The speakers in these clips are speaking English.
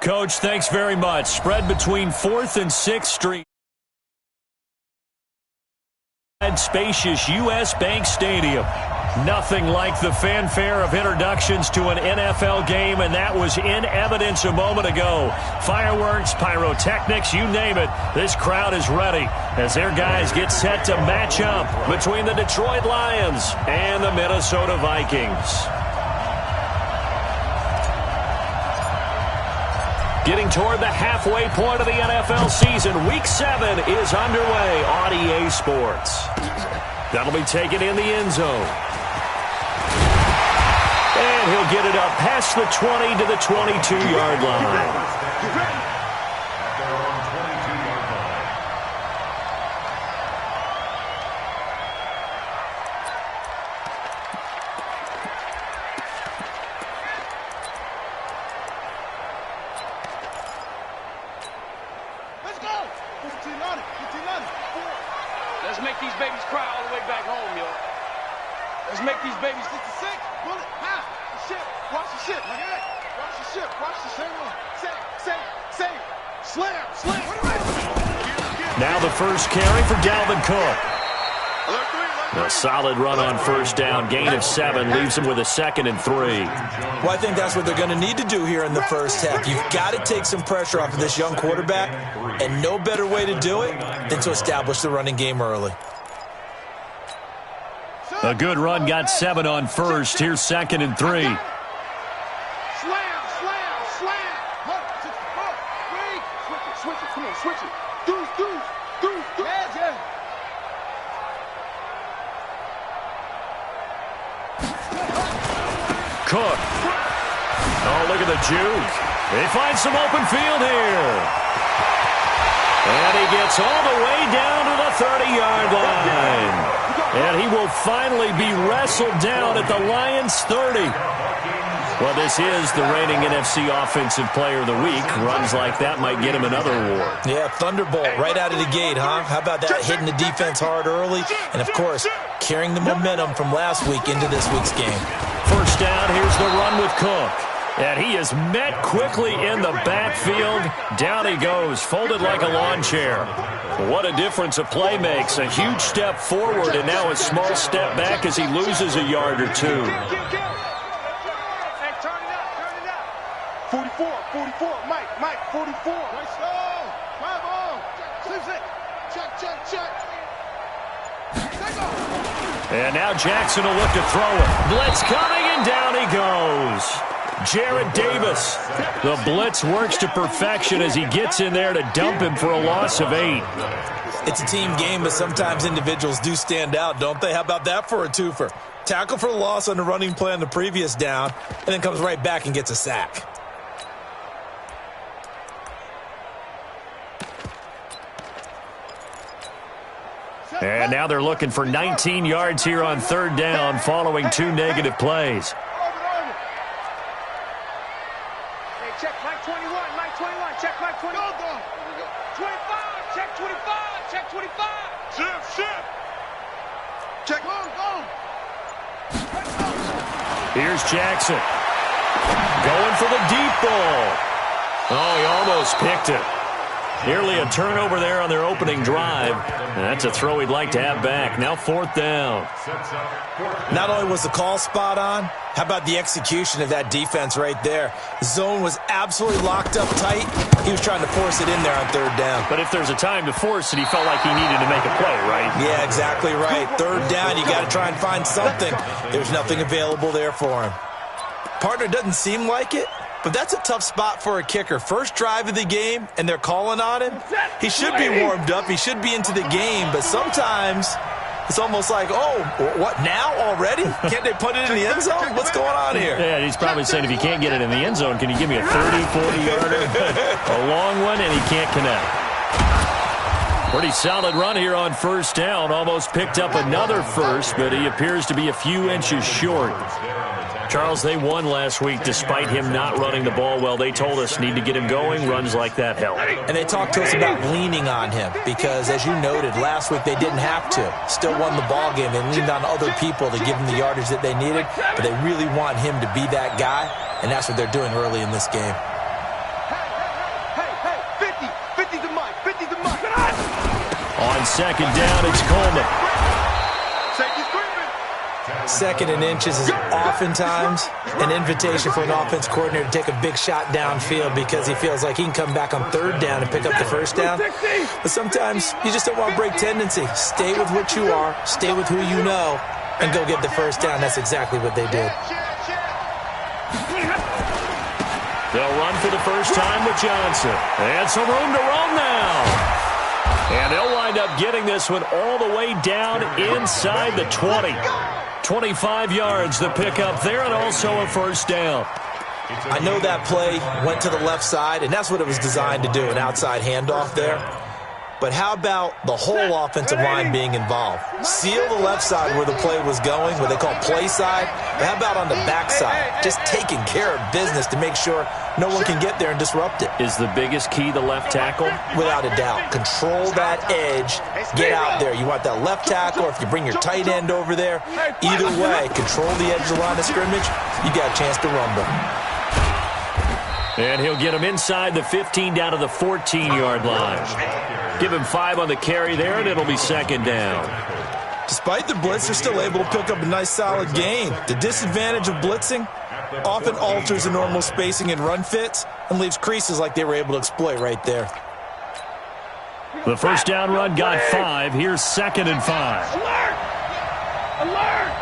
Coach, thanks very much. Spread between 4th and 6th Street. Spacious U.S. Bank Stadium. Nothing like the fanfare of introductions to an NFL game, and that was in evidence a moment ago. Fireworks, pyrotechnics, you name it. This crowd is ready as their guys get set to match up between the Detroit Lions and the Minnesota Vikings. Getting toward the halfway point of the NFL season, Week 7 is underway on EA Sports. That'll be taken in the end zone. And he'll get it up past the 20 to the 22-yard line. Let's make these babies cry all the way back home, yo. Let's make these babies 66, bullet, half, the shit, watch the shit, my guy. Watch the shit, watch the same one. Say, slam. Now the first carry for Dalvin Cook. A solid run on first down. Gain of 7 leaves him with a 2nd and 3. Well, I think that's what they're going to need to do here in the first half. You've got to take some pressure off of this young quarterback, and no better way to do it than to establish the running game early. A good run, got 7 on first. Here's 2nd and 3. Slam. Switch it, come on, switch it. Deuce. Yeah. Cook. Oh, look at the juke. They find some open field here. And he gets all the way down to the 30-yard line. And he will finally be wrestled down at the Lions' 30. Well, this is the reigning NFC Offensive Player of the Week. Runs like that might get him another award. Yeah, thunderbolt right out of the gate, huh? How about that? Hitting the defense hard early. And, of course, carrying the momentum from last week into this week's game. First down, here's the run with Cook. And he is met quickly in the backfield. Down he goes, folded like a lawn chair. What a difference a play makes. A huge step forward and now a small step back as he loses a yard or two. Hey, turn it up. 44, Mike, 44. Let's go. 5 on. Check. And now Jackson will look to throw it. Blitz coming, and down he goes. Jarrett Davis. The blitz works to perfection as he gets in there to dump him for a loss of 8. It's a team game, but sometimes individuals do stand out, don't they? How about that for a twofer? Tackle for a loss on the running play on the previous down, and then comes right back and gets a sack. And now they're looking for 19 yards here on 3rd down following 2 negative plays. Hey, check Mike 21, check Mike 21. 25, check 25. Shift. Check, go. Here's Jackson. Going for the deep ball. Oh, he almost picked it. Nearly a turnover there on their opening drive. And that's a throw he'd like to have back. Now 4th down. Not only was the call spot on, how about the execution of that defense right there? The zone was absolutely locked up tight. He was trying to force it in there on 3rd down. But if there's a time to force it, he felt like he needed to make a play, right? Yeah, exactly right. 3rd down, you got to try and find something. There's nothing available there for him. Partner doesn't seem like it, but that's a tough spot for a kicker. First drive of the game, and they're calling on him. He should be warmed up. He should be into the game, but sometimes it's almost like, oh, what, now already? Can't they put it in the end zone? What's going on here? Yeah, he's probably saying if you can't get it in the end zone, can you give me a 30, 40-yarder? A long one, and he can't connect. Pretty solid run here on first down. Almost picked up another first, but he appears to be a few inches short. Charles, they won last week despite him not running the ball well. They told us need to get him going. Runs like that help. And they talked to us about leaning on him because, as you noted, last week they didn't have to. Still won the ball game. They leaned on other people to give them the yardage that they needed, but they really want him to be that guy, and that's what they're doing early in this game. On second down, it's Coleman. Second and inches is oftentimes an invitation for an offense coordinator to take a big shot downfield because he feels like he can come back on third down and pick up the first down. But sometimes you just don't want to break tendency. Stay with what you are, stay with who you know, and go get the first down. That's exactly what they did. They'll run for the first time with Johnson. And some room to roam now. And they'll wind up getting this one all the way down inside the 20. 25 yards the pickup there, and also a first down. I know that play went to the left side, and that's what it was designed to do, an outside handoff there. But how about the whole offensive line being involved? Seal the left side where the play was going, what they call play side. But how about on the back side? Just taking care of business to make sure no one can get there and disrupt it. Is the biggest key the left tackle? Without a doubt. Control that edge. Get out there. You want that left tackle, or if you bring your tight end over there, either way, control the edge of the line of scrimmage, you got a chance to rumble. And he'll get him inside the 15 down to the 14-yard line. Give him 5 on the carry there, and it'll be second down. Despite the blitz, they're still able to pick up a nice, solid gain. The disadvantage of blitzing often alters the normal spacing and run fits and leaves creases like they were able to exploit right there. The first down run got 5. Here's second and 5. Alert! Alert!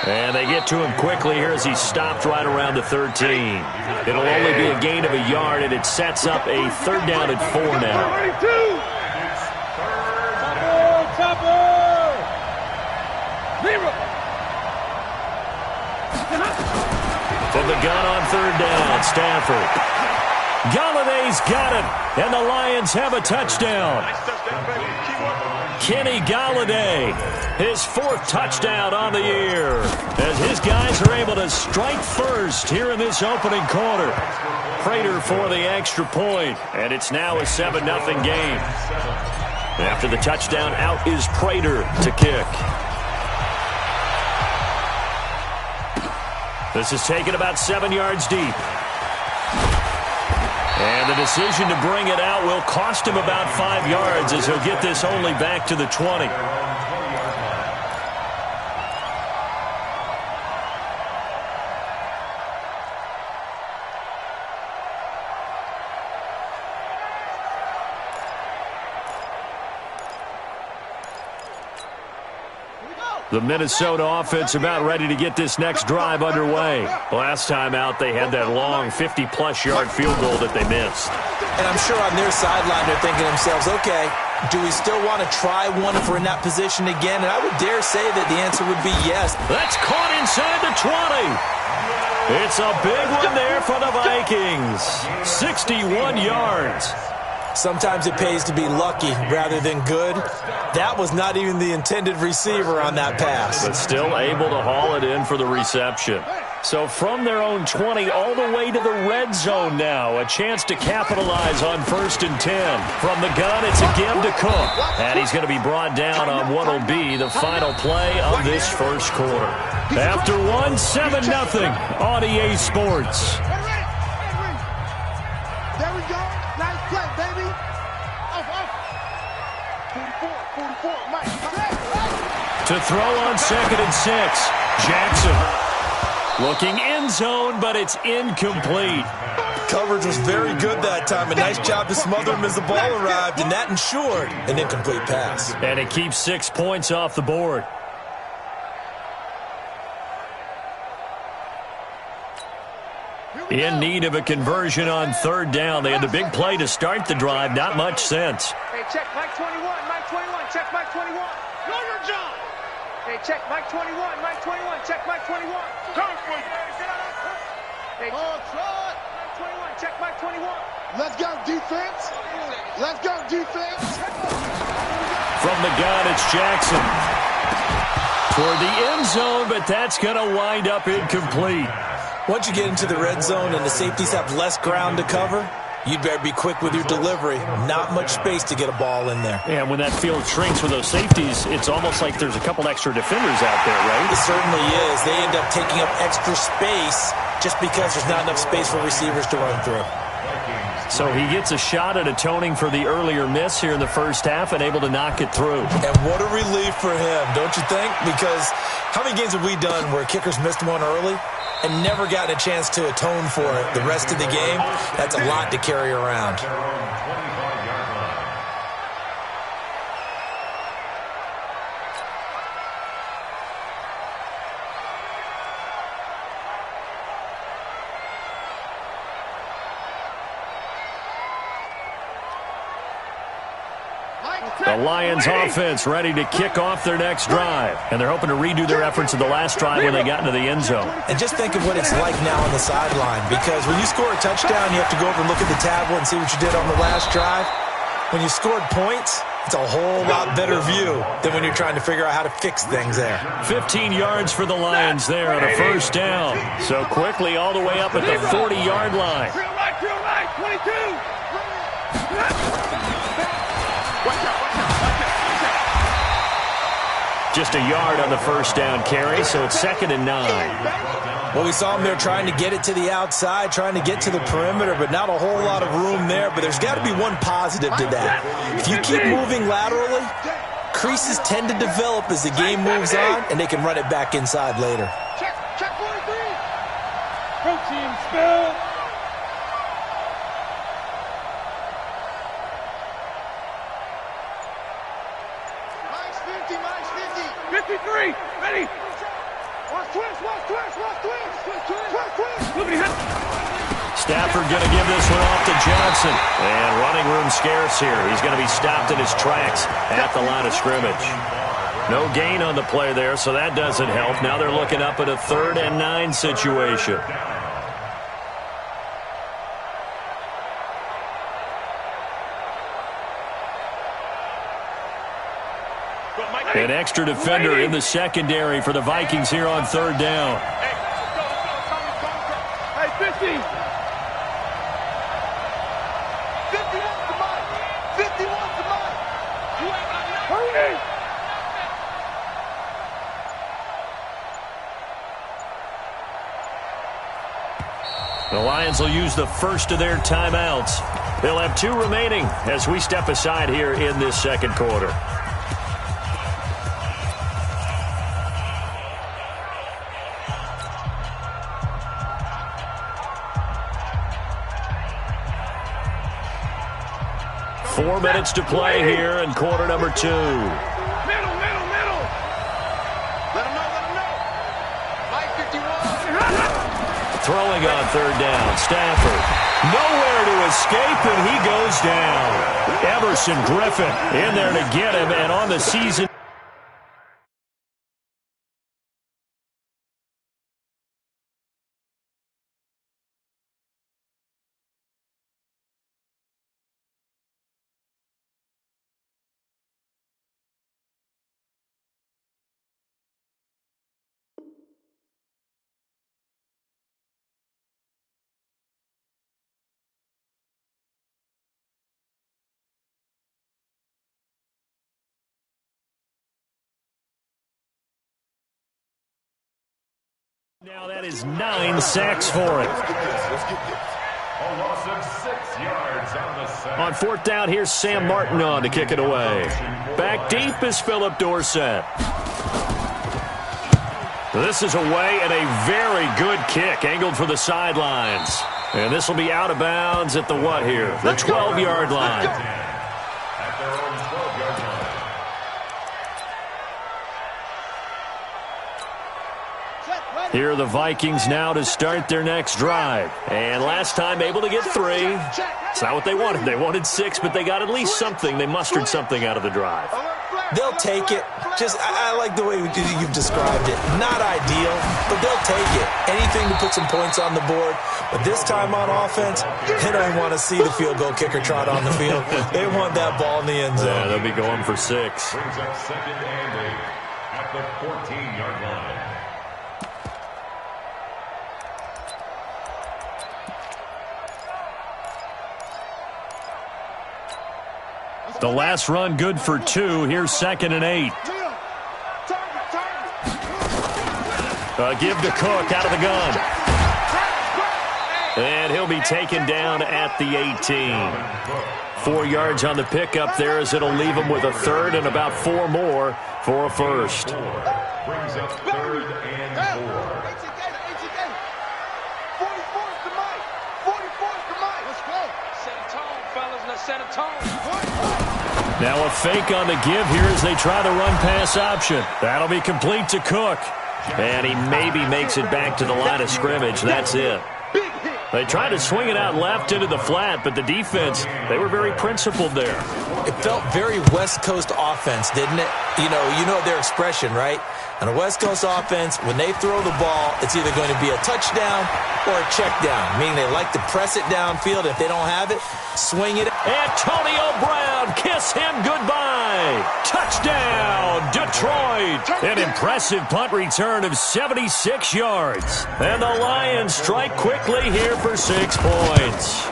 And they get to him quickly here as he stopped right around the 13. It'll only be a gain of a yard, and it sets up a third down at 4 now. From the gun on third down, Stafford. Galladay's got it, and the Lions have a touchdown. Kenny Galladay, his 4th touchdown on the year, as his guys are able to strike first here in this opening quarter. Prater for the extra point, and it's now a 7-0 game. After the touchdown, out is Prater to kick. This is taken about 7 yards deep. And the decision to bring it out will cost him about 5 yards as he'll get this only back to the 20. The Minnesota offense about ready to get this next drive underway. Last time out, they had that long 50-plus yard field goal that they missed. And I'm sure on their sideline they're thinking to themselves, okay, do we still want to try one if we're in that position again? And I would dare say that the answer would be yes. That's caught inside the 20. It's a big one there for the Vikings. 61 yards. Sometimes it pays to be lucky rather than good. That was not even the intended receiver on that pass. But still able to haul it in for the reception. So from their own 20 all the way to the red zone now. A chance to capitalize on 1st and 10. From the gun, it's a give to Cook. And he's going to be brought down on what will be the final play of this first quarter. After 1, 7-0 on EA Sports. There we go. Nice play, baby. Off. 44, Mike. To throw on 2nd and 6. Jackson. Looking end zone, but it's incomplete. Coverage was very good that time. A nice job to smother him as the ball arrived, and that ensured an incomplete pass. And it keeps 6 points off the board. In need of a conversion on third down. They had the big play to start the drive. Not much sense. Hey, check Mike 21, check Mike 21. Go your job. Hey, check Mike 21, check Mike 21. Come for you. Hey, try. Mike 21, check Mike 21. Let's go, defense. Let's go, defense. From the gun, it's Jackson. Toward the end zone, but that's going to wind up incomplete. Once you get into the red zone and the safeties have less ground to cover, You'd better be quick with your delivery. Not much space to get a ball in there. And when that field shrinks with those safeties, it's almost like there's a couple extra defenders out there, right? It certainly is. They end up taking up extra space just because there's not enough space for receivers to run through. So he gets a shot at atoning for the earlier miss here in the first half and able to knock it through. And what a relief for him, don't you think? Because how many games have we done where kickers missed one early and never gotten a chance to atone for it the rest of the game? That's a lot to carry around. The Lions offense ready to kick off their next drive. And they're hoping to redo their efforts of the last drive when they got into the end zone. And just think of what it's like now on the sideline. Because when you score a touchdown, you have to go over and look at the tablet and see what you did on the last drive. When you scored points, it's a whole lot better view than when you're trying to figure out how to fix things there. 15 yards for the Lions there on a first down. So quickly all the way up at the 40-yard line. 22. Just a yard on the first down carry, so it's 2nd and 9. Well, we saw him there trying to get it to the outside, trying to get to the perimeter, but not a whole lot of room there. But there's got to be one positive to that. If you keep moving laterally, creases tend to develop as the game moves on, and they can run it back inside later. Check 43. Protein spill. Minus 50, minus 50. 53. Ready. Watch twist. Stafford going to give this one off to Johnson. And running room scarce here. He's going to be stopped in his tracks at the line of scrimmage. No gain on the play there, so that doesn't help. Now they're looking up at a 3rd and 9 situation. An extra defender in the secondary for the Vikings here on 3rd down. Hey, 50. 51 to Mike. 51 to Mike. Hurry. The Lions will use the first of their timeouts. They'll have 2 remaining as we step aside here in this second quarter. Four minutes to play here in quarter number 2. Middle. Let him know. Mike 51. Throwing on 3rd down. Stafford. Nowhere to escape, and he goes down. Everson Griffin in there to get him, and on the season. Now that is 9 sacks for him. A loss of 6 yards on the sack. On 4th down, here's Sam Martin on to kick it away. Back deep is Philip Dorsett. This is away and a very good kick, angled for the sidelines. And this will be out of bounds at the what here? The 12-yard line. At their own 12-yard line. Here are the Vikings now to start their next drive. And last time able to get 3. It's not what they wanted. They wanted 6, but they got at least something. They mustered something out of the drive. They'll take it. I like the way you've described it. Not ideal, but they'll take it. Anything to put some points on the board. But this time on offense, they don't want to see the field goal kicker trot on the field. They want that ball in the end zone. Yeah, they'll be going for 6. Brings up 2nd and 8 at the 14-yard line. The last run good for 2. Here's 2nd and 8. Give to Cook out of the gun. And he'll be taken down at the 18. 4 yards on the pickup there as it'll leave him with a 3rd and about 4 more for a 1st. Brings up 3rd and 4. Now a fake on the give here as they try the run-pass option. That'll be complete to Cook. And he maybe makes it back to the line of scrimmage. That's it. They tried to swing it out left into the flat, but the defense, they were very principled there. It felt very West Coast offense, didn't it? You know their expression, right? On a West Coast offense, when they throw the ball, it's either going to be a touchdown or a check down, meaning they like to press it downfield. If they don't have it, swing it. Antonio Brown, kiss him goodbye. Touchdown, Detroit. An impressive punt return of 76 yards. And the Lions strike quickly here for 6 points.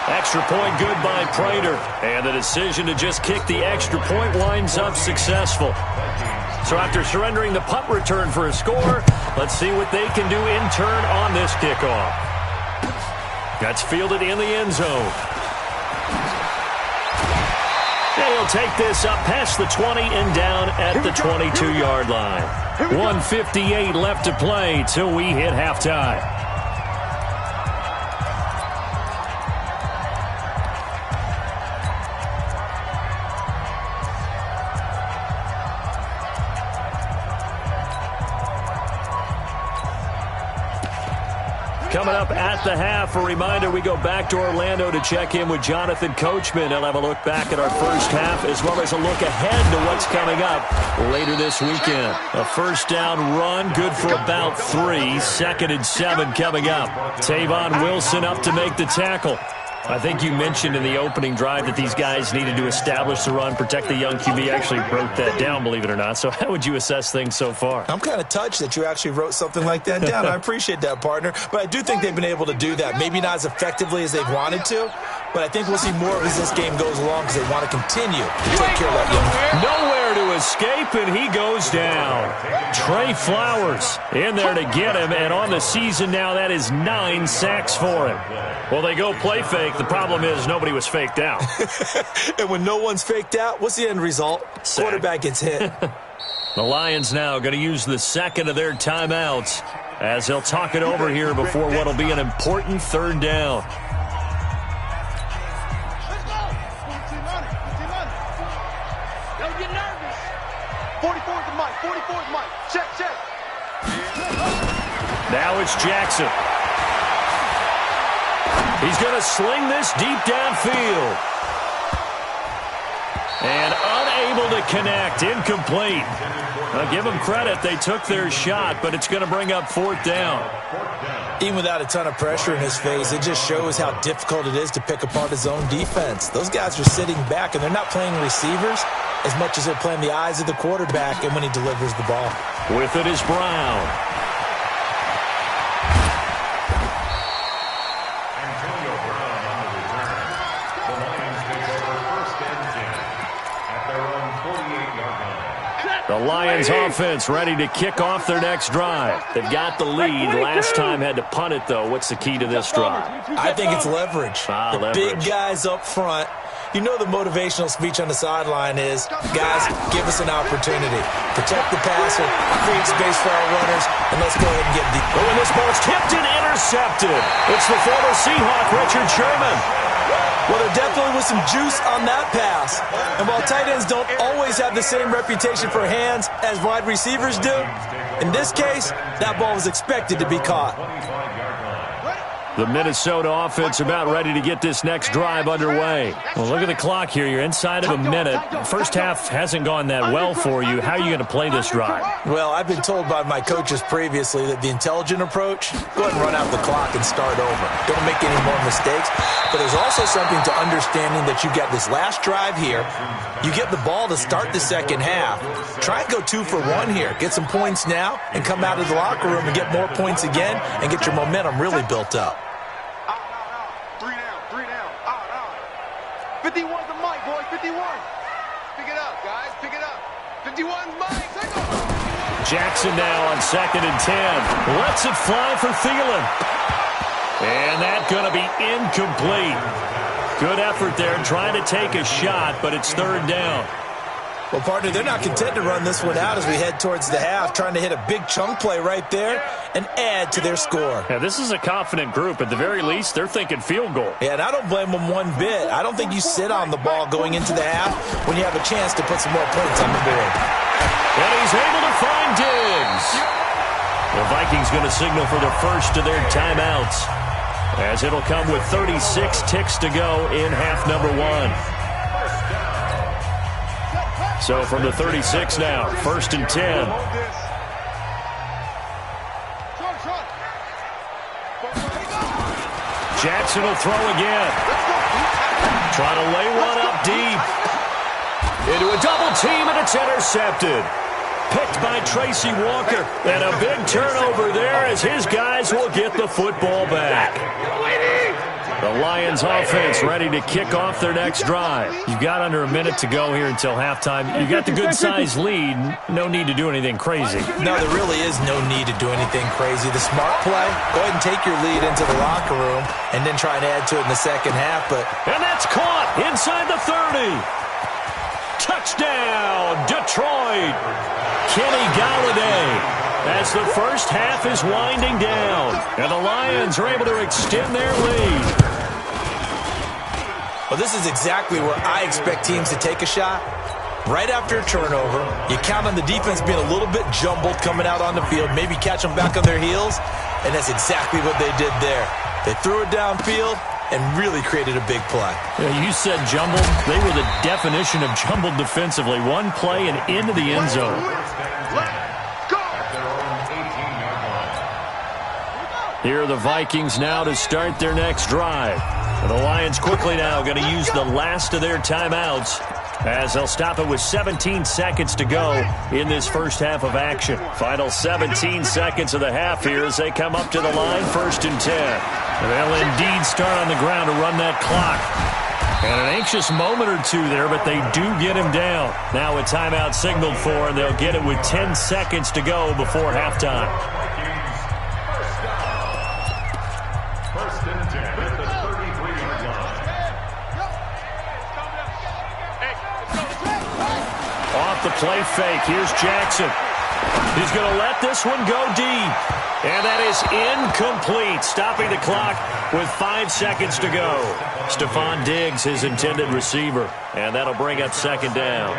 Extra point good by Prater. And the decision to just kick the extra point winds up successful. So after surrendering the punt return for a score, let's see what they can do in turn on this kickoff. That's fielded in the end zone. And he'll take this up past the 20 and down at the 22-yard line. 1:58 left to play till we hit halftime. Coming up at the half, a reminder, we go back to Orlando to check in with Jonathan Coachman. He'll have a look back at our first half as well as a look ahead to what's coming up later this weekend. A first down run, good for about 3. 2nd and 7 coming up. Tavon Wilson up to make the tackle. I think you mentioned in the opening drive that these guys needed to establish the run, protect the young QB. Actually wrote that down, believe it or not. So how would you assess things so far? I'm kind of touched that you actually wrote something like that down. I appreciate that, partner. But I do think they've been able to do that. Maybe not as effectively as they've wanted to, but I think we'll see more of as this game goes along because they want to continue to take care of that young man. Nowhere to escape, and he goes down. Trey Flowers in there to get him, and on the season now, that is 9 sacks for him. Well, they go play fake. The problem is nobody was faked out. And when no one's faked out, what's the end result? Sack. Quarterback gets hit. The Lions now going to use the second of their timeouts as they'll talk it over here before what will be an important 3rd down. Don't get nervous. 44's the mic. 44's the mic. Check. Now it's Jackson. He's going to sling this deep downfield. And unable to connect. Incomplete. I'll give them credit. They took their shot, but it's going to bring up 4th down. Even without a ton of pressure in his face, it just shows how difficult it is to pick apart his own defense. Those guys are sitting back, and they're not playing receivers as much as they're playing the eyes of the quarterback and when he delivers the ball. With it is Brown. Antonio Brown on the return. The Lions take over 1st and 10 at their own 48-yard line. The Lions offense ready to kick off their next drive. They've got the lead. Last time had to punt it, though. What's the key to this drive? I think it's leverage. The leverage. Big guys up front. You know the motivational speech on the sideline is, guys, give us an opportunity. Protect the passer, create space for our runners, and let's go ahead and get deep. Oh, and this ball's tipped and intercepted. It's the former Seahawk, Richard Sherman. Well, there definitely was some juice on that pass. And while tight ends don't always have the same reputation for hands as wide receivers do, in this case, that ball was expected to be caught. The Minnesota offense about ready to get this next drive underway. Well, look at the clock here. You're inside of a minute. First half hasn't gone that well for you. How are you going to play this drive? Well, I've been told by my coaches previously that the intelligent approach, go ahead and run out the clock and start over. Don't make any more mistakes. But there's also something to understanding that you got this last drive here. You get the ball to start the second half. Try and go 2 for 1 here. Get some points now and come out of the locker room and get more points again and get your momentum really built up. 51's the mic, boy. 51. Pick it up, guys. Pick it up. 51's mic. Take off. Jackson now on 2nd and 10. Lets it fly for Thielen. And that's going to be incomplete. Good effort there trying to take a shot, but it's 3rd down. Well, partner, they're not content to run this one out as we head towards the half, trying to hit a big chunk play right there and add to their score. Yeah, this is a confident group. At the very least, they're thinking field goal. Yeah, and I don't blame them one bit. I don't think you sit on the ball going into the half when you have a chance to put some more points on the board. And he's able to find Diggs. The Vikings going to signal for the first of their timeouts, as it'll come with 36 ticks to go in half number 1. So from the 36 now, 1st and 10. Jackson will throw again. Trying to lay one up deep. Into a double team, and it's intercepted. Picked by Tracy Walker. And a big turnover there as his guys will get the football back. The Lions offense ready to kick off their next drive. You've got under a minute to go here until halftime. You've got the good-sized lead. No need to do anything crazy. No, there really is no need to do anything crazy. The smart play, go ahead and take your lead into the locker room and then try and add to it in the second half. And that's caught inside the 30. Touchdown, Detroit. Kenny Galladay. As the first half is winding down, and the Lions are able to extend their lead. Well, this is exactly where I expect teams to take a shot. Right after a turnover, you count on the defense being a little bit jumbled coming out on the field, maybe catch them back on their heels, and that's exactly what they did there. They threw it downfield and really created a big play. Yeah, you said jumbled. They were the definition of jumbled defensively. One play and into the end zone. Here are the Vikings now to start their next drive. And the Lions quickly now going to use the last of their timeouts, as they'll stop it with 17 seconds to go in this first half of action. Final 17 seconds of the half here as they come up to the line, 1st and 10. And they'll indeed start on the ground to run that clock. And an anxious moment or two there, but they do get him down. Now a timeout signaled for, and they'll get it with 10 seconds to go before halftime. The play fake. Here's Jackson. He's going to let this one go deep. And that is incomplete, stopping the clock with 5 seconds to go. Stephon Diggs, his intended receiver. And that'll bring up 2nd down.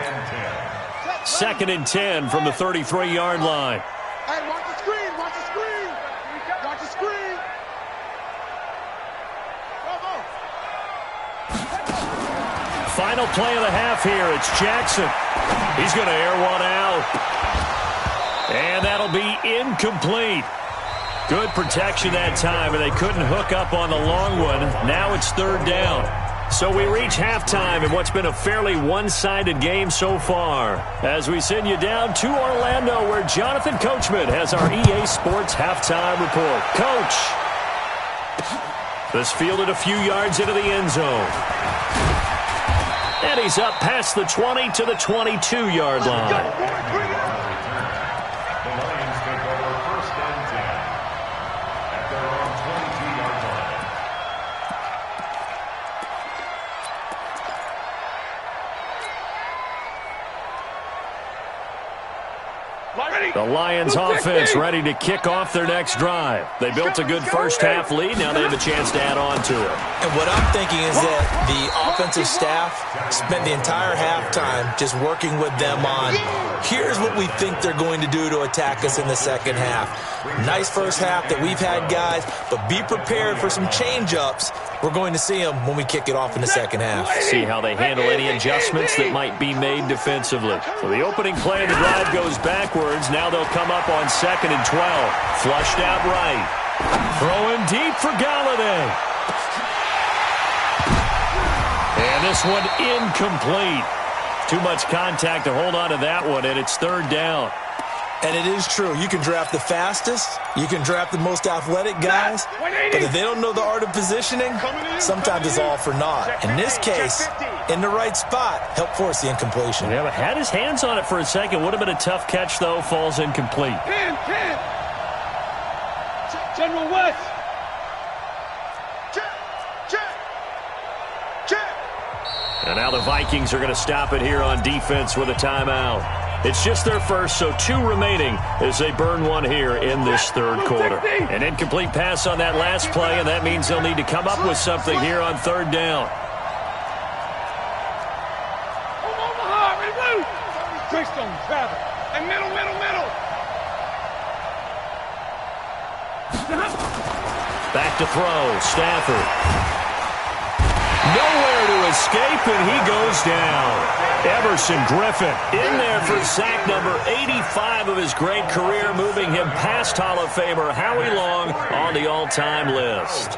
2nd and 10 from the 33-yard line. Hey, watch the screen. Watch the screen. Watch the screen. Final play of the half here. It's Jackson. He's going to air one out. And that'll be incomplete. Good protection that time, and they couldn't hook up on the long one. Now it's 3rd down. So we reach halftime in what's been a fairly one-sided game so far, as we send you down to Orlando, where Jonathan Coachman has our EA Sports halftime report. Coach, this fielded a few yards into the end zone. And he's up past the 20 to the 22-yard line. The Lions take over 1st and 10 at their own 22-yard line. The Lions offense ready to kick off their next drive. They built a good first half lead. Now they have a chance to add on to it. And what I'm thinking is that the offensive staff spent the entire halftime just working with them on, here's what we think they're going to do to attack us in the second half. Nice first half that we've had, guys, but be prepared for some change-ups. We're going to see them when we kick it off in the second half. See how they handle any adjustments that might be made defensively. So the opening play of the drive goes backwards. Now they'll come up on 2nd and 12. Flushed out right. Throwing deep for Galladay. And this one incomplete. Too much contact to hold on to that one, and it's 3rd down. And it is true. You can draft the fastest. You can draft the most athletic guys. But if they don't know the art of positioning, sometimes it's all for naught. In this case, in the right spot, helped force the incompletion. Yeah, but had his hands on it for a second. Would have been a tough catch, though. Falls incomplete. General West. And now the Vikings are going to stop it here on defense with a timeout. It's just their first, so 2 remaining as they burn one here in this third quarter. An incomplete pass on that last play, and that means they'll need to come up with something here on third down. Greystone, travel. And middle. Back to throw. Stafford. Nowhere to escape, and he goes down. Everson Griffin in there for sack number 85 of his great career, moving him past Hall of Famer Howie Long on the all-time list.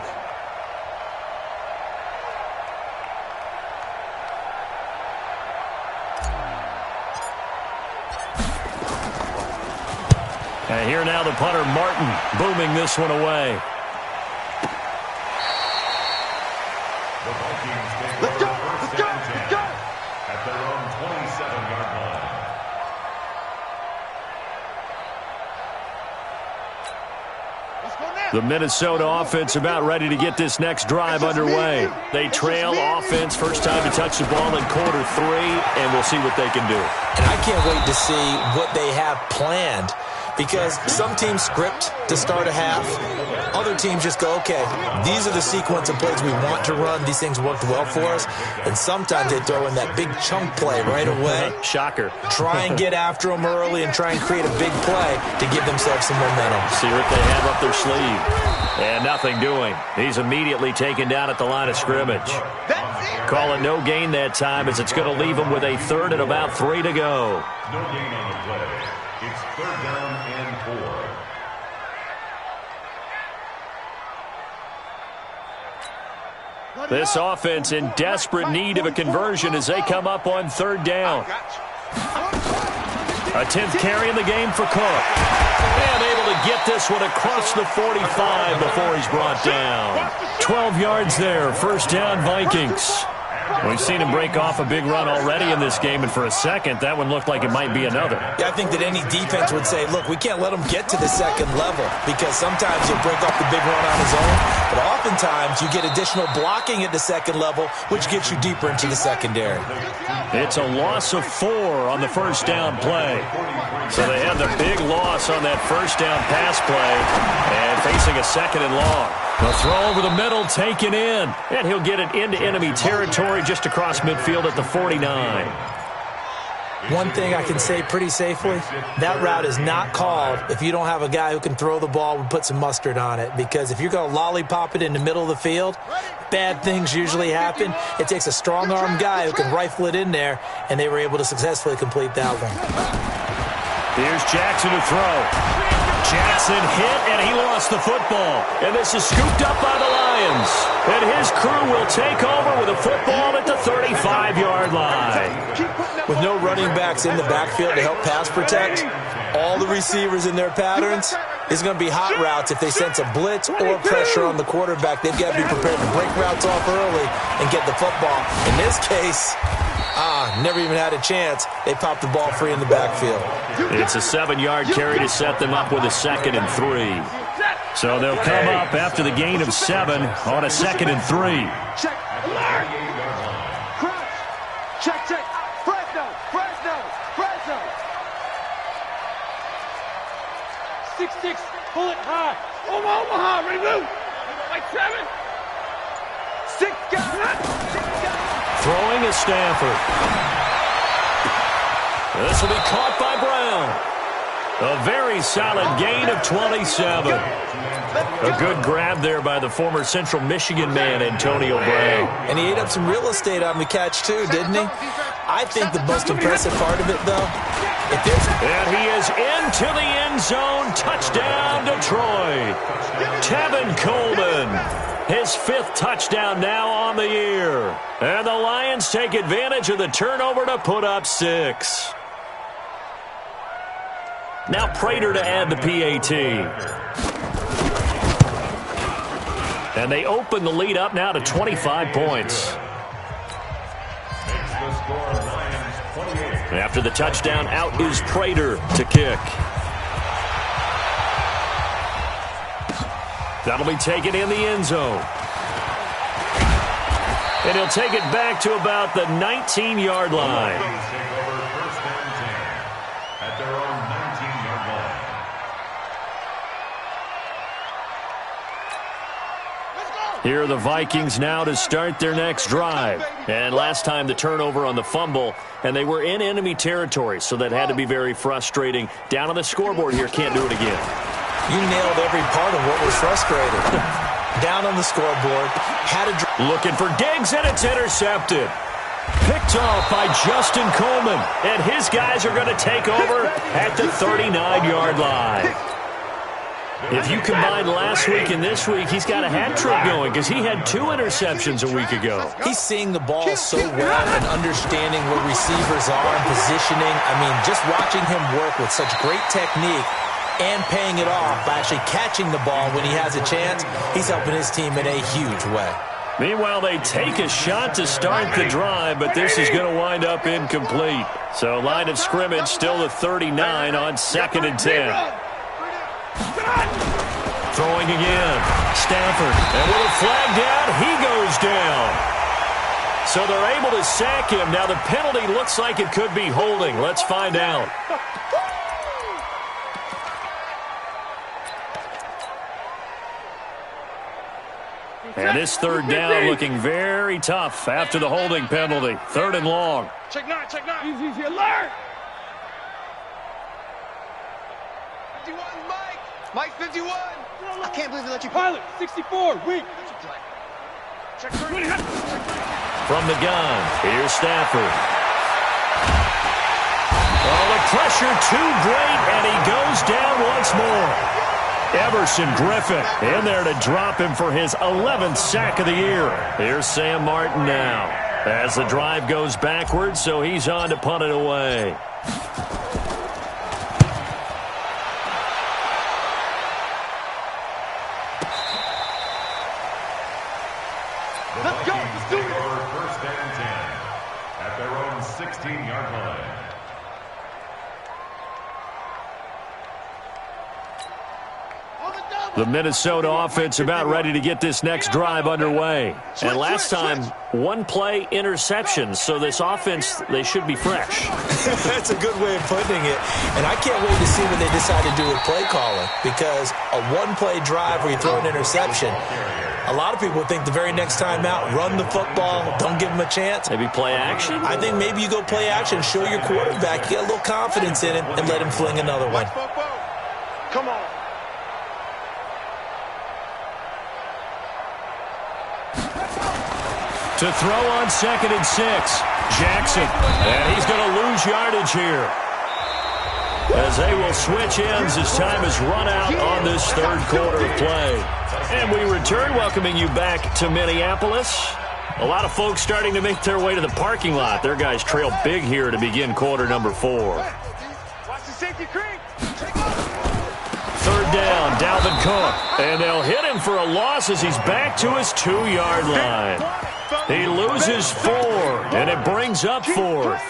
And here now the punter, Martin, booming this one away. The Vikings take over first down 10 at their own 27-yard line. The Minnesota offense about ready to get this next drive underway. They trail offense, first time to touch the ball in quarter 3, and we'll see what they can do. And I can't wait to see what they have planned, because some teams script to start a half. Other teams just go, okay, these are the sequence of plays we want to run. These things worked well for us. And sometimes they throw in that big chunk play right away. Shocker. Try and get after them early and try and create a big play to give themselves some momentum. See what they have up their sleeve. And nothing doing. He's immediately taken down at the line of scrimmage. Call it no gain that time, as it's going to leave him with a third and about 3 to go. No gain on the play. It's third down and 4. This offense in desperate need of a conversion as they come up on third down. A 10th carry in the game for Cook. And able to get this one across the 45 before he's brought down. 12 yards there, first down Vikings. We've seen him break off a big run already in this game, and for a second, that one looked like it might be another. Yeah, I think that any defense would say, look, we can't let him get to the second level, because sometimes he'll break off the big run on his own, but oftentimes you get additional blocking at the second level, which gets you deeper into the secondary. It's a loss of 4 on the first down play. So they have the big loss on that first down pass play, and facing a second and long. The throw over the middle taken in, and he'll get it into enemy territory just across midfield at the 49. One thing I can say pretty safely, that route is not called if you don't have a guy who can throw the ball and put some mustard on it, because if you're going to lollipop it in the middle of the field, bad things usually happen. It takes a strong-armed guy who can rifle it in there, and they were able to successfully complete that one. Here's Jackson to throw. Jackson hit, and he lost the football. And this is scooped up by the Lions. And his crew will take over with a football at the 35-yard line. With no running backs in the backfield to help pass protect, all the receivers in their patterns is going to be hot routes if they sense a blitz or pressure on the quarterback. They've got to be prepared to break routes off early and get the football. In this case, never even had a chance. They popped the ball free in the backfield. It's a 7-yard carry to set them up with a 2nd and 3. So they'll come up after the gain of 7 on a 2nd and 3. Check. Crouch. Check. Fresno. 6-6. Pull it high. Omaha. Ready to move. Like 7. 6 guys. Throwing is Stafford. This will be caught by Brown. A very solid gain of 27. A good grab there by the former Central Michigan man, Antonio Brown. And he ate up some real estate on the catch, too, didn't he? I think the most impressive part of it, though, and he is into the end zone. Touchdown, Detroit. Tevin Coleman. His 5th touchdown now on the year. And the Lions take advantage of the turnover to put up 6. Now Prater to add the PAT. And they open the lead up now to 25 points. score, Lions 28. After the touchdown, out is Prater to kick. That'll be taken in the end zone. And he'll take it back to about the 19-yard line. Take over first and 10 at their own 19-yard line. Here are the Vikings now to start their next drive. And last time the turnover on the fumble, and they were in enemy territory, so that had to be very frustrating. Down on the scoreboard here, can't do it again. You nailed every part of what was frustrating. Down on the scoreboard, had a... Looking for Diggs, and it's intercepted. Picked off by Justin Coleman, and his guys are going to take over at the 39-yard line. If you combine last week and this week, he's got a hat trick going because he had 2 interceptions a week ago. He's seeing the ball so well and understanding where receivers are and positioning. I mean, just watching him work with such great technique and paying it off by actually catching the ball when he has a chance, he's helping his team in a huge way. Meanwhile, they take a shot to start the drive, but this is going to wind up incomplete. So line of scrimmage still the 39 on 2nd and 10. Throwing again. Stafford. And with a flag down, he goes down. So they're able to sack him. Now the penalty looks like it could be holding. Let's find out. And this 3rd down looking very tough after the holding penalty. 3rd and long. Check 9, check 9. Easy, alert. 51, Mike. Mike, 51. I can't believe they let you. Pilot, 64, weak. Check 3. From the gun, here's Stafford. Oh, the pressure too great, and he goes down once more. Everson Griffin in there to drop him for his 11th sack of the year. Here's Sam Martin now as the drive goes backwards, so he's on to punt it away. Let's go. Let's do it. First and 10 at their own 16-yard line. The Minnesota offense about ready to get this next drive underway. And last time, 1-play interception. So this offense, they should be fresh. That's a good way of putting it. And I can't wait to see what they decide to do with play calling. Because a 1-play drive where you throw an interception, a lot of people think the very next time out, run the football, don't give them a chance. Maybe play action? I think maybe you go play action, show your quarterback, get a little confidence in him, and let him fling another one. Come on. To throw on 2nd and 6. Jackson. And he's going to lose yardage here. As they will switch ends as time has run out on this 3rd quarter of play. And we return, welcoming you back to Minneapolis. A lot of folks starting to make their way to the parking lot. Their guys trail big here to begin quarter number 4. Watch the safety creep. 3rd down, Dalvin Cook. And they'll hit him for a loss as he's back to his 2-yard line. He loses 4, and it brings up 4th.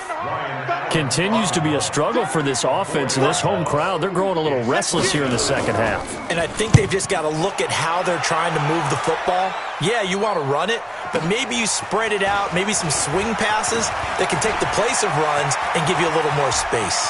Continues to be a struggle for this offense and this home crowd. They're growing a little restless here in the second half. And I think they've just got to look at how they're trying to move the football. Yeah, you want to run it, but maybe you spread it out, maybe some swing passes that can take the place of runs and give you a little more space.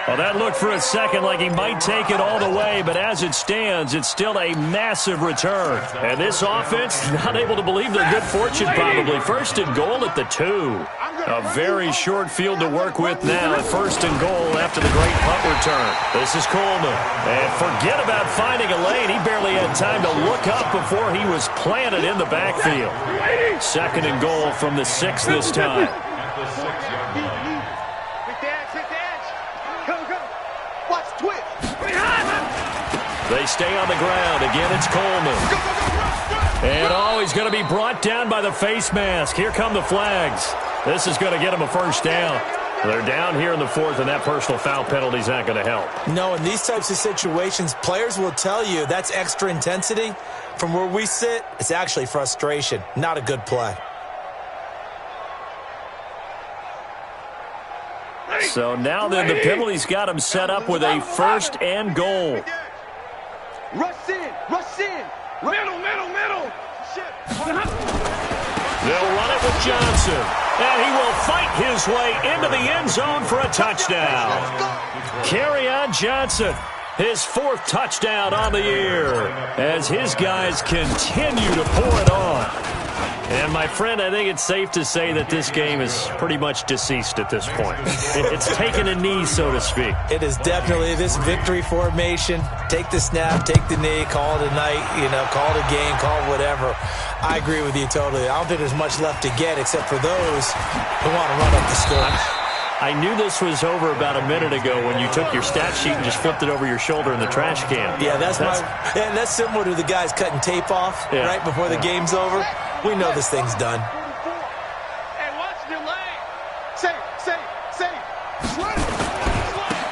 Well, that looked for a second like he might take it all the way, but as it stands, it's still a massive return. And this offense, not able to believe their good fortune probably. 1st and goal at the 2. A very short field to work with now at 1st and goal after the great punt return. This is Coleman. And forget about finding a lane. He barely had time to look up before he was planted in the backfield. 2nd and goal from the 6 this time. At the 6-yard line. They stay on the ground. Again, it's Coleman. And, he's going to be brought down by the face mask. Here come the flags. This is going to get him a 1st down. They're down here in the fourth, and that personal foul penalty is not going to help. No, in these types of situations, players will tell you that's extra intensity. From where we sit, it's actually frustration, not a good play. So now then, the penalty's got him set up with a first and goal. Rush in, rush in. Middle, middle, middle. Shit. They'll run it with Johnson, and he will fight his way into the end zone for a touchdown. Kerryon Johnson, his fourth touchdown on the year, as his guys continue to pour it on. And, my friend, I think it's safe to say that this game is pretty much deceased at this point. It's taken a knee, so to speak. It is definitely this victory formation. Take the snap, take the knee, call it a night, call it a game, call it whatever. I agree with you totally. I don't think there's much left to get except for those who want to run up the score. I knew this was over about a minute ago when you took your stat sheet and just flipped it over your shoulder in the trash can. Yeah, that's similar to the guys cutting tape off right before the game's over. We know this thing's done. Hey, watch the lane. Safe.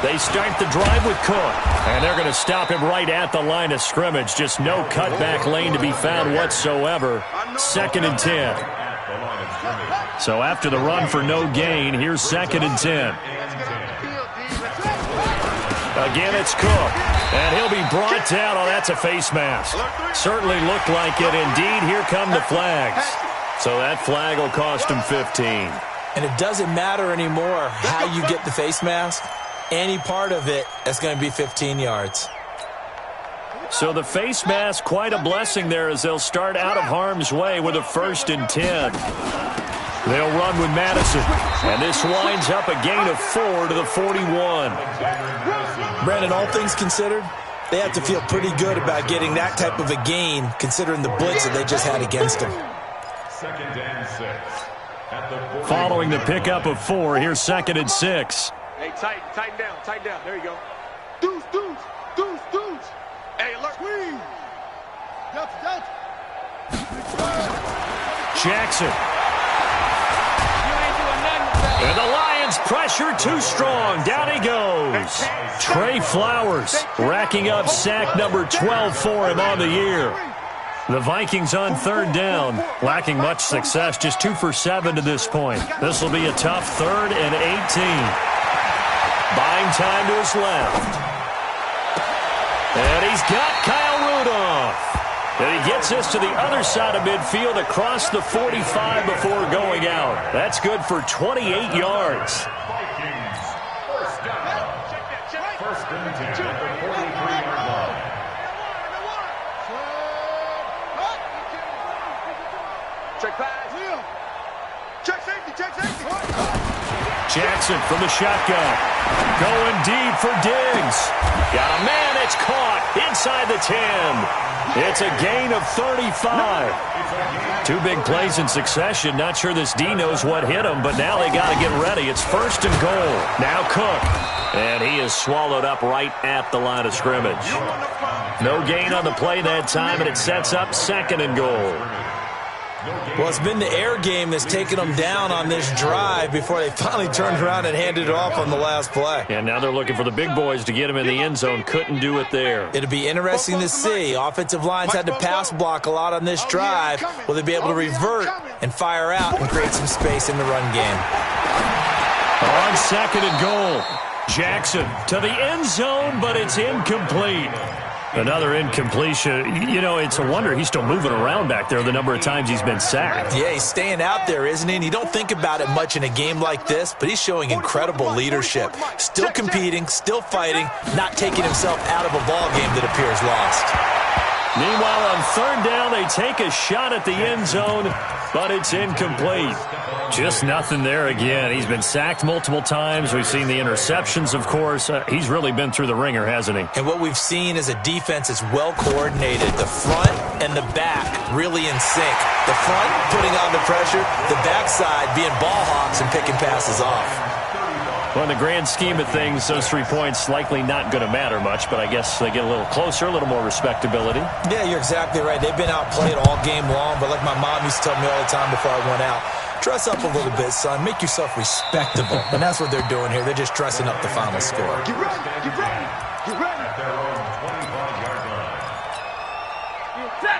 They start the drive with Cook, and they're going to stop him right at the line of scrimmage. Just no cutback lane to be found whatsoever. 2nd and 10. So after the run for no gain, here's 2nd and 10. Again, it's Cook, and he'll be brought down. Oh, that's a face mask. Certainly looked like it. Indeed, here come the flags. So that flag will cost him 15. And it doesn't matter anymore how you get the face mask. Any part of it is going to be 15 yards. So the face mask, quite a blessing there as they'll start out of harm's way with a 1st and 10. They'll run with Madison, and this winds up a gain of 4 to the 41. Brandon, all things considered, they have to feel pretty good about getting that type of a gain considering the blitz that they just had against them. 2nd and 6. Following the pickup of 4, here's 2nd and 6. Hey, tighten down. There you go. Deuce. Hey, alert. Squeeze. Delta. Jackson. And the Lions pressure too strong. Down he goes. Trey Flowers racking up sack number 12 for him on the year. The Vikings on 3rd down, lacking much success, just 2 for 7 to this point. This will be a tough 3rd and 18. Buying time to his left. And he's got Kyle Rudolph. And he gets us to the other side of midfield across the 45 before going out. That's good for 28 yards. Vikings, 1st down. 1st and 10 at the 43-yard line. Check pass. Check safety. Jackson from the shotgun. Going deep for Diggs. Got a man, it's caught inside the 10. It's a gain of 35. 2 big plays in succession. Not sure this D knows what hit him, but now they got to get ready. It's 1st and goal. Now Cook. And he is swallowed up right at the line of scrimmage. No gain on the play that time, and it sets up 2nd and goal. Well, it's been the air game that's taken them down on this drive before they finally turned around and handed it off on the last play. And now they're looking for the big boys to get him in the end zone. Couldn't do it there. It'll be interesting to see. Offensive lines had to pass block a lot on this drive. Will they be able to revert and fire out and create some space in the run game? On 2nd and goal, Jackson to the end zone, but it's incomplete. Another incompletion. It's a wonder he's still moving around back there the number of times he's been sacked. Yeah, he's staying out there, isn't he? And you don't think about it much in a game like this, but he's showing incredible leadership. Still competing, still fighting, not taking himself out of a ball game that appears lost. Meanwhile, on 3rd down, they take a shot at the end zone, but it's incomplete. Just nothing there again. He's been sacked multiple times. We've seen the interceptions, of course. He's really been through the ringer, hasn't he? And what we've seen is a defense that's well coordinated. The front and the back really in sync. The front putting on the pressure, the backside being ball hawks and picking passes off. Well, in the grand scheme of things, those 3 points likely not going to matter much, but I guess they get a little closer, a little more respectability. Yeah, you're exactly right. They've been outplayed all game long, but like my mom used to tell me all the time before I went out, Dress up a little bit, son. Make yourself respectable. And that's what they're doing here. They're just dressing up the final score. Get ready, get ready, get ready. At their own 25-yard line.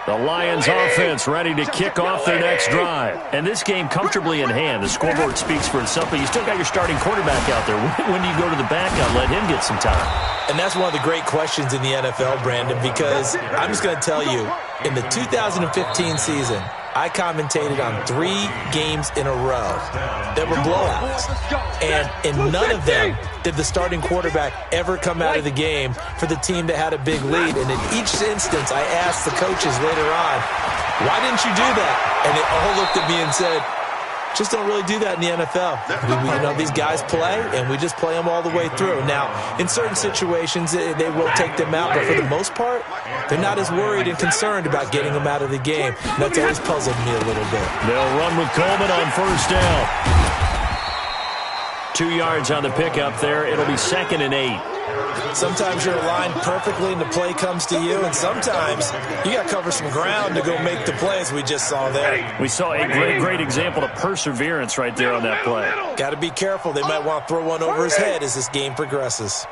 The Lions offense ready to kick off their next drive. And this game comfortably in hand. The scoreboard speaks for itself, but you still got your starting quarterback out there. When do you go to the backup, let him get some time? And that's one of the great questions in the NFL, Brandon, because I'm just going to tell you, in the 2015 season, I commentated on 3 games in a row that were blowouts. And in none of them did the starting quarterback ever come out of the game for the team that had a big lead. And in each instance, I asked the coaches later on, why didn't you do that? And they all looked at me and said, just don't really do that in the NFL. These guys play, and we just play them all the way through. Now, in certain situations, they will take them out, but for the most part, they're not as worried and concerned about getting them out of the game. And that's always puzzled me a little bit. They'll run with Coleman on first down. 2 yards on the pickup there. It'll be 2nd and 8. Sometimes you're aligned perfectly and the play comes to you, and sometimes you got to cover some ground to go make the plays we just saw there. We saw a great example of perseverance right there on that play. Got to be careful. They might want to throw one over his head as this game progresses.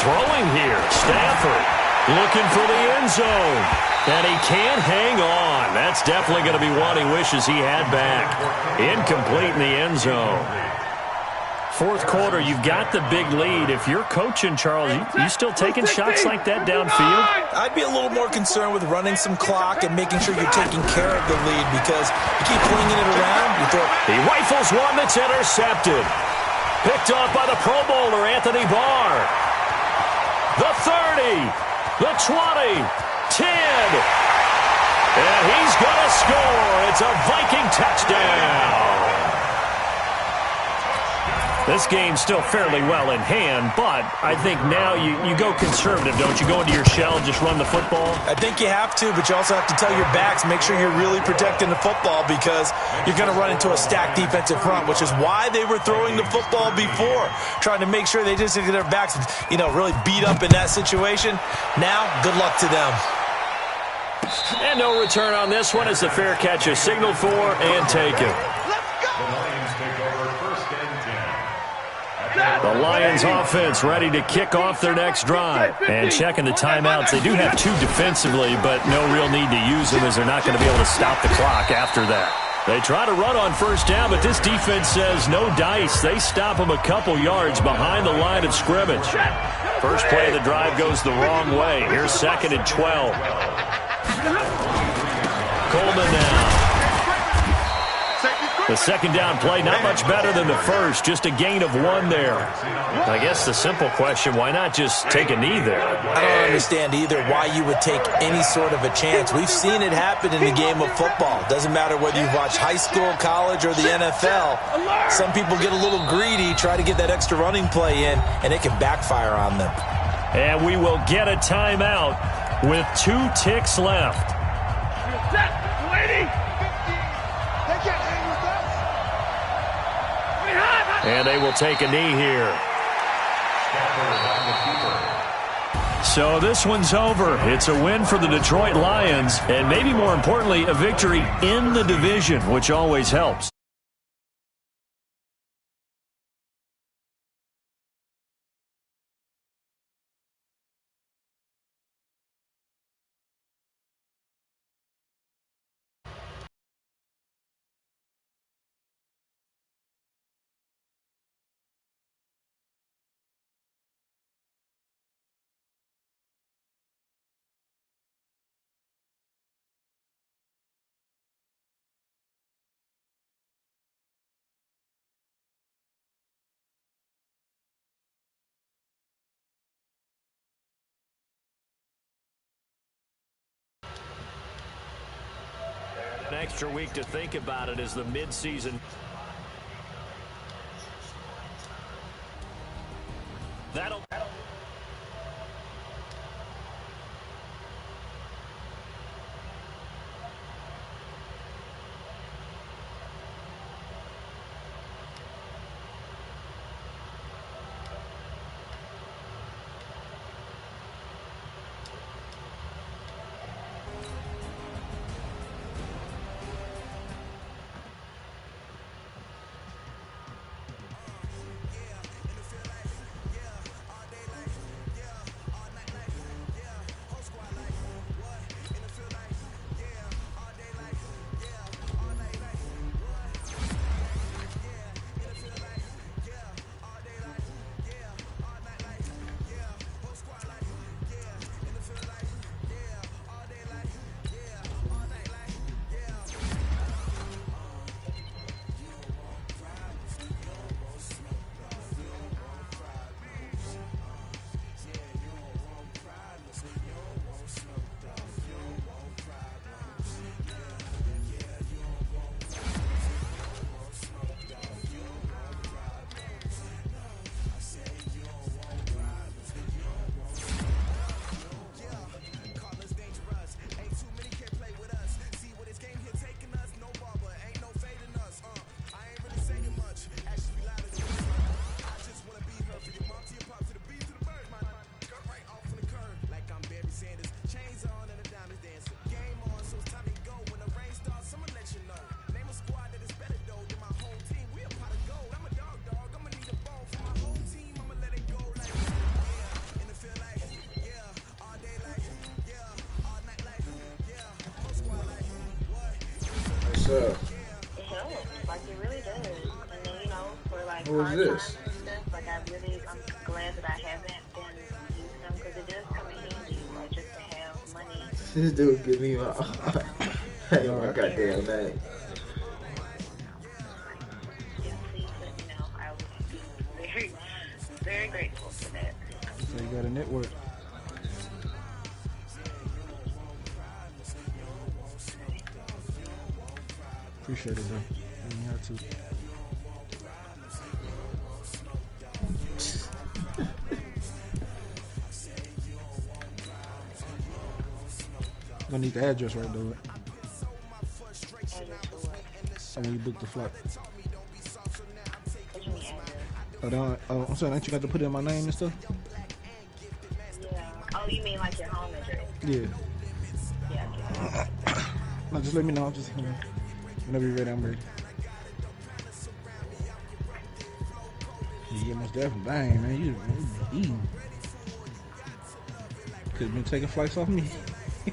Throwing here, Stafford looking for the end zone. And he can't hang on. That's definitely going to be one he wishes he had back. Incomplete in the end zone. Fourth quarter, you've got the big lead. If you're coaching, Charles, you still taking shots like that downfield? I'd be a little more concerned with running some clock and making sure you're taking care of the lead, because you keep flinging it around. He rifles one that's intercepted. Picked off by the Pro Bowler, Anthony Barr. The 30, the 20, 10. And he's going to score. It's a Viking touchdown. This game's still fairly well in hand, but I think now you go conservative, don't you? Go into your shell and just run the football? I think you have to, but you also have to tell your backs, make sure you're really protecting the football, because you're going to run into a stacked defensive front, which is why they were throwing the football before, trying to make sure they just get their backs, really beat up in that situation. Now, good luck to them. And no return on this one as the fair catch is signaled for and taken. The Lions offense ready to kick off their next drive. And checking the timeouts. They do have 2 defensively, but no real need to use them as they're not going to be able to stop the clock after that. They try to run on first down, but this defense says no dice. They stop them a couple yards behind the line of scrimmage. First play of the drive goes the wrong way. Here's 2nd and 12. Coleman now. The second down play, not much better than the first, just a gain of 1 there. I guess the simple question, why not just take a knee there? I don't understand either why you would take any sort of a chance. We've seen it happen in the game of football. Doesn't matter whether you've watched high school, college, or the NFL. Some people get a little greedy, try to get that extra running play in, and it can backfire on them. And we will get a timeout with 2 ticks left. And they will take a knee here. So this one's over. It's a win for the Detroit Lions, and maybe more importantly, a victory in the division, which always helps. An extra week to think about it as the midseason. That'll up? It helps, like it really does. And then, you know, for like Who is hard this? times and stuff, like I'm glad that I haven't been using them because it does come in handy, like just to have money. This dude give me my hey, my goddamn name. Yeah, please let me know. I would be very, very grateful for that. So you got a network. Appreciate it, though. You have to. Gonna need the address right though. So when you book the flight. I'm saying, ain't you got to put in my name and stuff? Yeah. Oh, you mean like your home address? Yeah. Yeah. No, just let me know. Just whenever you're ready, I'm ready. Yeah, most definitely. Dang, man, you eating. Could have been taking flights off me. I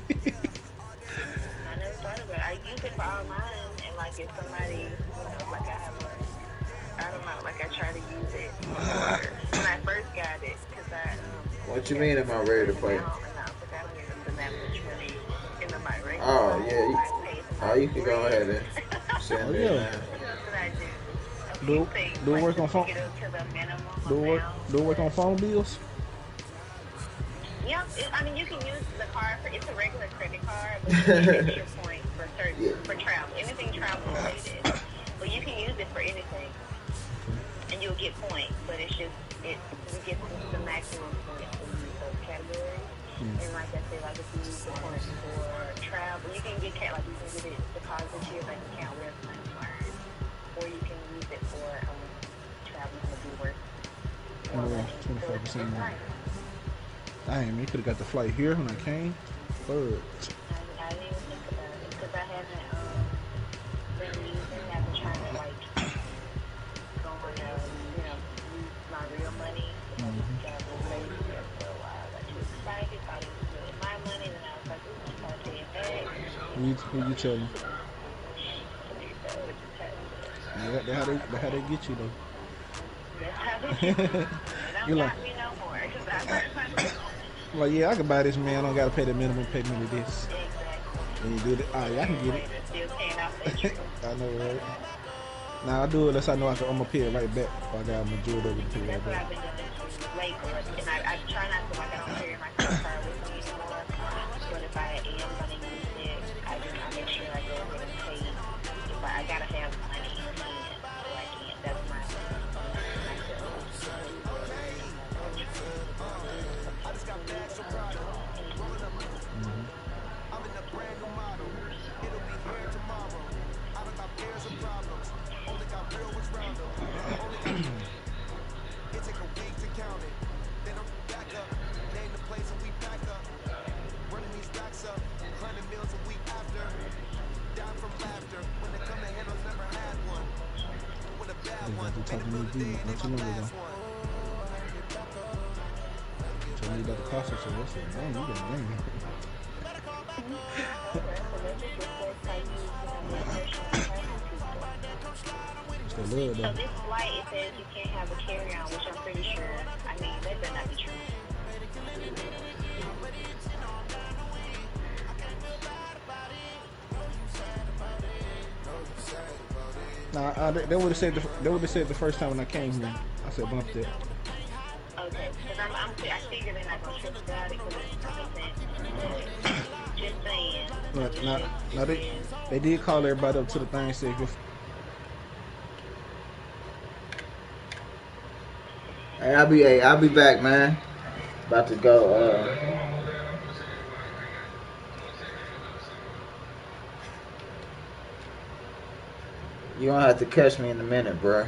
never thought of it. I use it for online, and like if somebody, you know, like I don't know, like I try to use it when I first got it, because I. What you mean? Am I ready to play? I don't even put that much money into my regular. Oh yeah. You can go ahead and send it. Yeah. Do it work on phone? Do it work on phone bills? Yeah, I mean you can use the card for it's a regular credit card, but you can get your points for for travel, anything travel related. But you can use it for anything, and you'll get points. But it's just you get the maximum points for those categories. And like I said, like if you use the points for travel, you can get like you can get it deposited to your bank account where it's earned, or you can use it for traveling to do work. 25%. Dang, you could have got the flight here when I came. But I didn't even think about it because I haven't been using. I've been trying to like go on, you know, use my real money. Got a little lazy there for a while. I got too excited. Thought it was really my money, and I was like, "Ooh, I'm gonna pay it back." who you telling? Yeah, that's how they get you though. That's how they get you. They don't got me no more because I. Like, yeah, I can buy this, man. I don't got to pay the minimum payment of this. Exactly. And you do it. Oh, yeah, I can get it. Still paying off interest. I know, right? Now, I do it unless I know I'm going to pay it right back. If I got a majority of it to pay right That's what back. I've been doing lately. And I try not to, like, I don't carry my credit card with me anymore. But if I am going to use it, I make sure I go ahead and pay. If I got to have money in hand, so I can't. That's my Talking to me, not too long ago. Told me about the cost of it. I said, dang, you got dang. So this flight, it says you can't have a carry-on, which I'm pretty sure, I mean, that better not be true. Nah, they would have said the first time when I came here. I said bump that. Okay, because I figured they're not gonna trip about it because just saying. But now they did call everybody up to the thing and said go. Hey, I'll be back, man. About to go. You don't have to catch me in a minute, bro.